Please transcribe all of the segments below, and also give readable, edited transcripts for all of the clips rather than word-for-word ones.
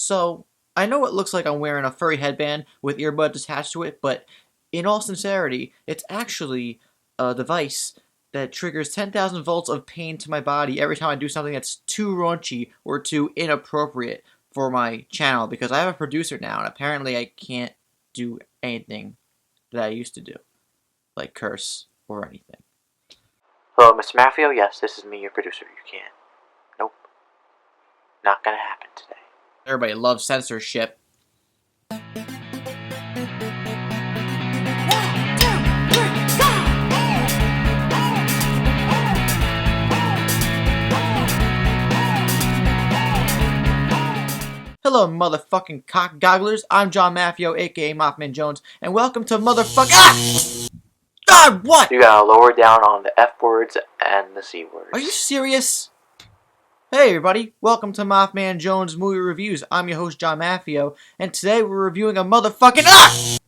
So, I know it looks like I'm wearing a furry headband with earbuds attached to it, but in all sincerity, it's actually a device that triggers 10,000 volts of pain to my body every time I do something that's too raunchy or too inappropriate for my channel, because I have a producer now, and apparently I can't do anything that I used to do, like curse or anything. Hello, Mr. Maffio. Yes, this is me, your producer. You can't. Nope. Not gonna happen today. Everybody loves censorship. Hello, motherfucking cock gogglers. I'm John Maffio, aka MaffmanJones, and welcome to God, what? You gotta lower down on the F words and the C words. Are you serious? Hey everybody, welcome to MaffmanJones Movie Reviews. I'm your host, John Maffio, and today we're reviewing a motherfucking I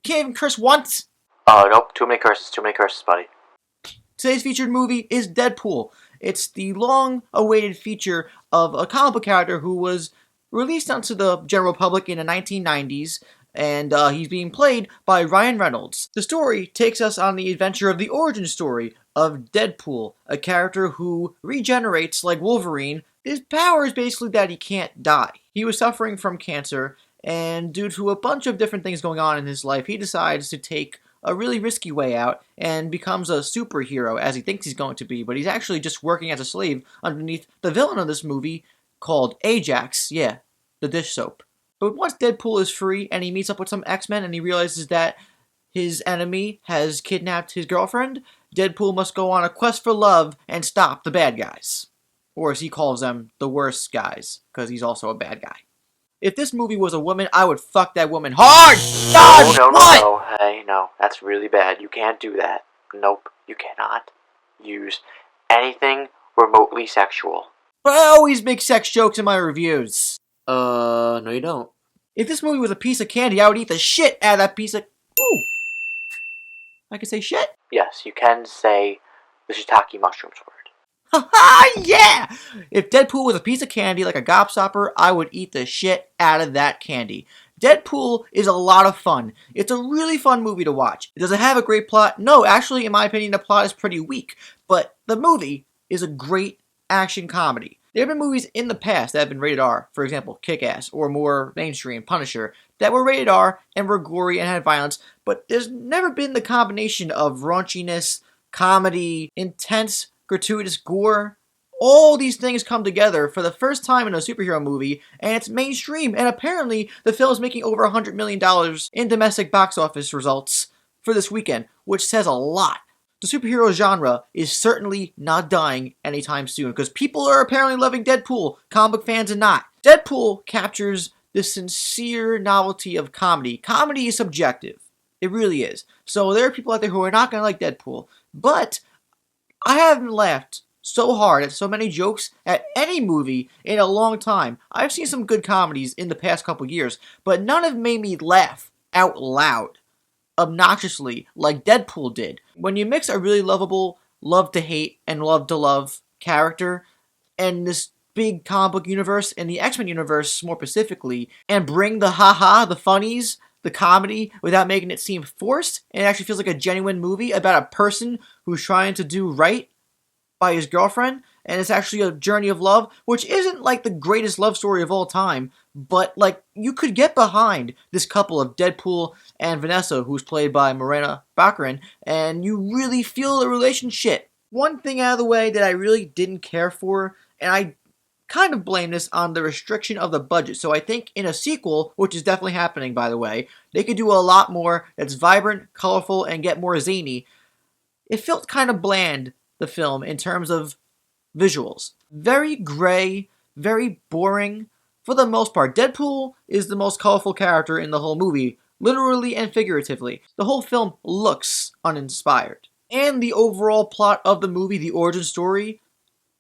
can't even curse once! Nope, too many curses, buddy. Today's featured movie is Deadpool. It's the long-awaited feature of a comic book character who was released onto the general public in the 1990s, and he's being played by Ryan Reynolds. The story takes us on the adventure of the origin story of Deadpool, a character who regenerates like Wolverine. His power is basically that he can't die. He was suffering from cancer, and due to a bunch of different things going on in his life, he decides to take a really risky way out and becomes a superhero, as he thinks he's going to be, but he's actually just working as a slave underneath the villain of this movie called Ajax, yeah, the dish soap. But once Deadpool is free and he meets up with some X-Men and he realizes that his enemy has kidnapped his girlfriend, Deadpool must go on a quest for love and stop the bad guys. Or as he calls them, the worst guys, because he's also a bad guy. If this movie was a woman, I would fuck that woman hard! God, No. Hey, no, that's really bad. You can't do that. Nope, you cannot use anything remotely sexual. But I always make sex jokes in my reviews. No you don't. If this movie was a piece of candy, I would eat the shit out of that piece of... Ooh. I can say shit? Yes, you can say the shiitake mushrooms word. Ha yeah! If Deadpool was a piece of candy like a gobstopper, I would eat the shit out of that candy. Deadpool is a lot of fun. It's a really fun movie to watch. Does it have a great plot? No, actually, in my opinion, the plot is pretty weak. But the movie is a great action comedy. There have been movies in the past that have been rated R, for example, Kick-Ass, or more mainstream, Punisher, that were rated R and were gory and had violence, but there's never been the combination of raunchiness, comedy, intense, gratuitous gore. All these things come together for the first time in a superhero movie, and it's mainstream, and apparently the film is making over $100 million in domestic box office results for this weekend, which says a lot. The superhero genre is certainly not dying anytime soon, because people are apparently loving Deadpool, comic book fans are not. Deadpool captures the sincere novelty of comedy. Comedy is subjective. It really is. So there are people out there who are not going to like Deadpool, but I haven't laughed so hard at so many jokes at any movie in a long time. I've seen some good comedies in the past couple years, but none have made me laugh out loud, obnoxiously, like Deadpool did. When you mix a really lovable, love-to-hate and love-to-love character and this big comic book universe and the X-Men universe more specifically, and bring the haha, the funnies, the comedy, without making it seem forced, and it actually feels like a genuine movie about a person who's trying to do right by his girlfriend, and it's actually a journey of love, which isn't like the greatest love story of all time, but like you could get behind this couple of Deadpool and Vanessa, who's played by Morena Baccarin, and you really feel the relationship. One thing out of the way that I really didn't care for, and I kind of blame this on the restriction of the budget. So I think in a sequel, which is definitely happening by the way, they could do a lot more that's vibrant, colorful, and get more zany. It felt kind of bland, the film, in terms of visuals. Very gray, very boring, for the most part. Deadpool is the most colorful character in the whole movie, literally and figuratively. The whole film looks uninspired. And the overall plot of the movie, the origin story,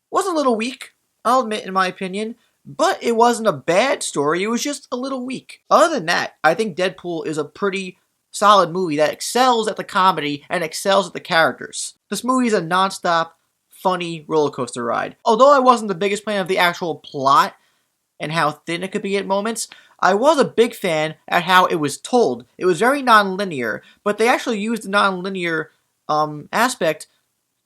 was a little weak, I'll admit, in my opinion, but it wasn't a bad story, it was just a little weak. Other than that, I think Deadpool is a pretty solid movie that excels at the comedy and excels at the characters. This movie is a non-stop, funny roller coaster ride. Although I wasn't the biggest fan of the actual plot, and how thin it could be at moments, I was a big fan at how it was told. It was very non-linear, but they actually used the non-linear aspect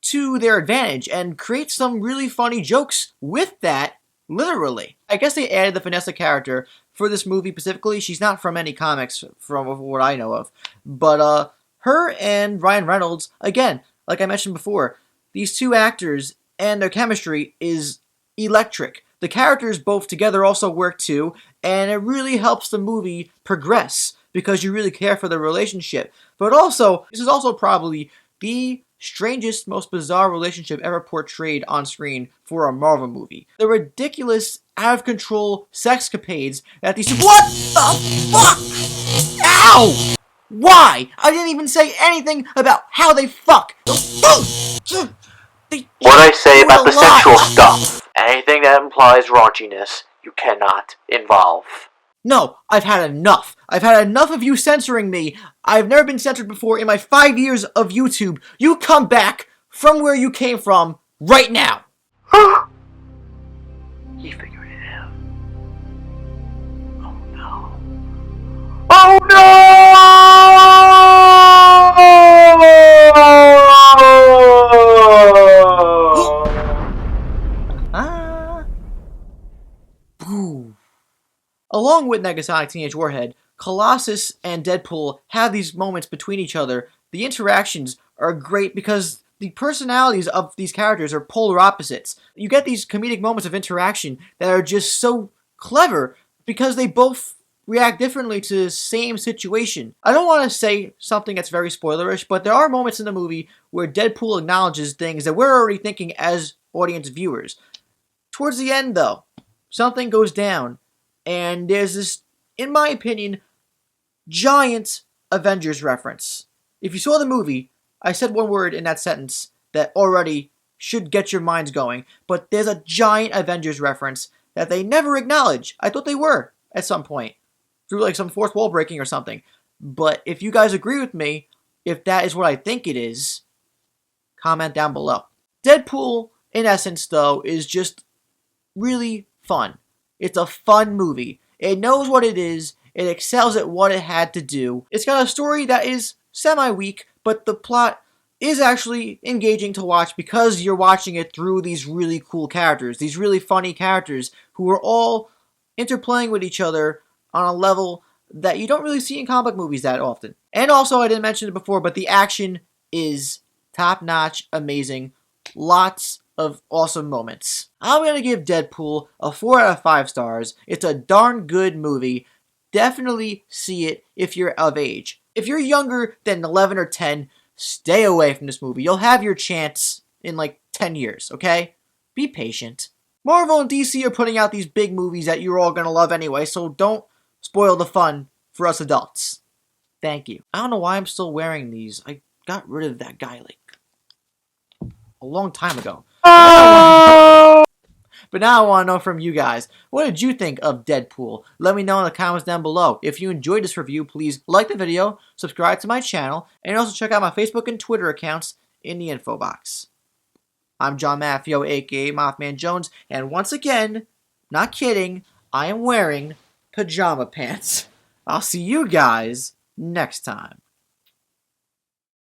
to their advantage and create some really funny jokes with that, literally. I guess they added the Vanessa character for this movie specifically. She's not from any comics from what I know of. But her and Ryan Reynolds, again, like I mentioned before, these two actors and their chemistry is electric. The characters both together also work too, and it really helps the movie progress because you really care for the relationship. But also, this is also probably the strangest, most bizarre relationship ever portrayed on screen for a Marvel movie. The ridiculous, out-of-control sexcapades that these... What the fuck? Ow! Why? I didn't even say anything about how they fuck. What I say about the sexual stuff, anything that implies raunchiness, you cannot involve. No, I've had enough. I've had enough of you censoring me. I've never been censored before in my 5 years of YouTube. You come back from where you came from right now. He figured it out. Oh no. Oh no! Boo. Along with Negasonic Teenage Warhead, Colossus and Deadpool have these moments between each other. The interactions are great because the personalities of these characters are polar opposites. You get these comedic moments of interaction that are just so clever because they both react differently to the same situation. I don't want to say something that's very spoilerish, but there are moments in the movie where Deadpool acknowledges things that we're already thinking as audience viewers. Towards the end, though, something goes down, and there's this, in my opinion, giant Avengers reference. If you saw the movie, I said one word in that sentence that already should get your minds going, but there's a giant Avengers reference that they never acknowledge. I thought they were at some point, through like some fourth wall breaking or something. But if you guys agree with me, if that is what I think it is, comment down below. Deadpool, in essence, though, is just really fun. It's a fun movie. It knows what it is. It excels at what it had to do. It's got a story that is semi-weak, but the plot is actually engaging to watch because you're watching it through these really cool characters, these really funny characters who are all interplaying with each other on a level that you don't really see in comic movies that often. And also, I didn't mention it before, but the action is top-notch, amazing, lots of awesome moments. I'm going to give Deadpool a 4 out of 5 stars. It's a darn good movie. Definitely see it if you're of age. If you're younger than 11 or 10, stay away from this movie. You'll have your chance in like 10 years, okay? Be patient. Marvel and DC are putting out these big movies that you're all going to love anyway, so don't spoil the fun for us adults. Thank you. I don't know why I'm still wearing these. I got rid of that guy like a long time ago. But now I want to know from you guys, what did you think of Deadpool? Let me know in the comments down below. If you enjoyed this review, please like the video, subscribe to my channel, and also check out my Facebook and Twitter accounts in the info box. I'm John Maffio, aka MaffmanJones, and once again, not kidding, I am wearing pajama pants. I'll see you guys next time.